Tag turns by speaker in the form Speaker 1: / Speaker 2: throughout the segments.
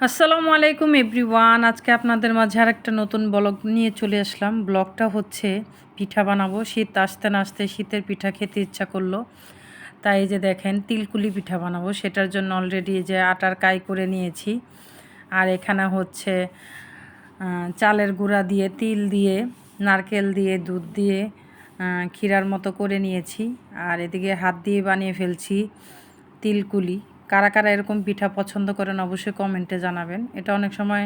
Speaker 1: আসসালামু আলাইকুম এভরিওয়ান। আজকে আপনাদের মাঝে আরেকটা নতুন ব্লগ নিয়ে চলে আসলাম। ব্লগটা হচ্ছে পিঠা বানাবো। শীত আসতে না আসতে শীতের পিঠা খেতে ইচ্ছা করলো, তাই যে দেখেন তিলকুলি পিঠা বানাবো। সেটার জন্য অলরেডি যে আটার কাই করে নিয়েছি, আর এখানে হচ্ছে চালের গুঁড়া দিয়ে, তিল দিয়ে, নারকেল দিয়ে, দুধ দিয়ে ক্ষীরার মতো করে নিয়েছি। আর এদিকে হাত দিয়ে বানিয়ে ফেলছি তিলকুলি। কারা কারা এরকম পিঠা পছন্দ করেন অবশ্যই কমেন্টে জানাবেন। এটা অনেক সময়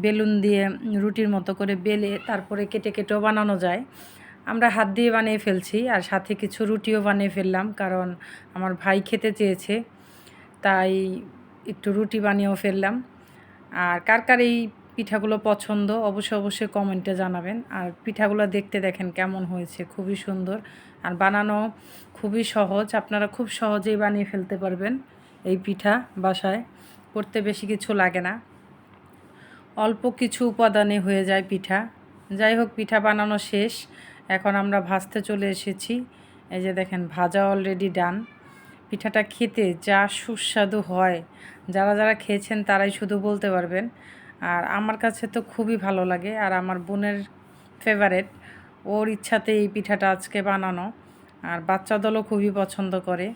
Speaker 1: বেলুন দিয়ে রুটির মতো করে বেলে তারপরে কেটে কেটেও বানানো যায়। আমরা হাত দিয়ে বানিয়ে ফেলছি, আর সাথে কিছু রুটিও বানিয়ে ফেললাম, কারণ আমার ভাই খেতে চেয়েছে, তাই একটু রুটি বানিয়েও ফেললাম। আর কার কার এই পিঠাগুলো পছন্দ অবশ্যই কমেন্টে জানাবেন। আর পিঠাগুলো দেখতে দেখেন কেমন হয়েছে, খুবই সুন্দর। আর বানানো খুবই সহজ, আপনারা খুব সহজেই বানিয়ে ফেলতে পারবেন এই পিঠা। বাসায় করতে বেশি কিছু লাগে না, অল্প কিছু উপাদানে হয়ে যায় পিঠা। যাই হোক, পিঠা বানানো শেষ, এখন আমরা ভাজতে চলে এসেছি। এই যে দেখেন ভাজা অলরেডি ডান। পিঠাটা খেতে যা সুস্বাদু হয়, যারা যারা খেয়েছেন তারাই শুধু বলতে পারবেন। আর আমার কাছে তো খুবই ভালো লাগে, আর আমার বোনের ফেভারেট, ওর ইচ্ছাতে এই পিঠাটা আজকে বানানো। আর বাচ্চা দলও খুবই পছন্দ করে।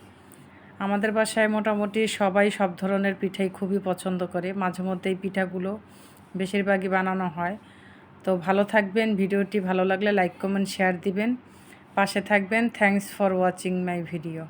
Speaker 1: আমাদের বাসায় মোটামুটি সবাই সব ধরনের পিঠাই খুবই পছন্দ করে। মাঝে মধ্যে এই পিঠাগুলো বেশিরভাগই বানানো হয়। তো ভালো থাকবেন, ভিডিওটি ভালো লাগলে লাইক কমেন্ট শেয়ার দিবেন, পাশে থাকবেন। Thanks for watching my video.